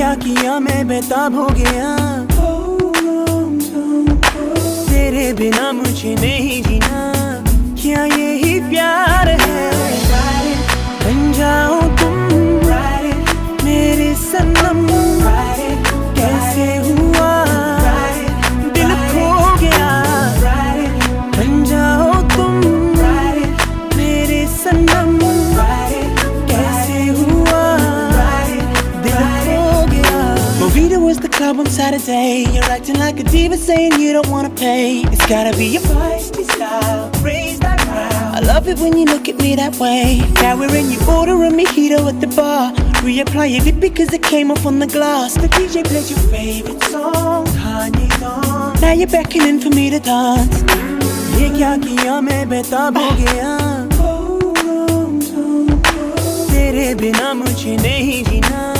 क्या किया मैं बेताब हो गया, तेरे बिना मुझे नहीं जीना, क्या यही प्यार है। बन जाओ तुम मेरे सनम, कैसे हुआ दिल खो गया। बन जाओ तुम मेरे सनम, कैसे हुआ दिल खो गया। Movida was the club on Saturday. You're acting like a diva, saying you don't wanna pay. It's gotta be your feisty style, raise that crowd. I love it when you look at me that way. Now we're in, you order a mojito at the bar. Reapply your lip because it came off on the glass. The DJ played your favorite song, Kanye's on. Now you're beckoning for me to dance. ये क्या किया मैं बेताब हो गया, तेरे बिना मुझे नहीं जीना।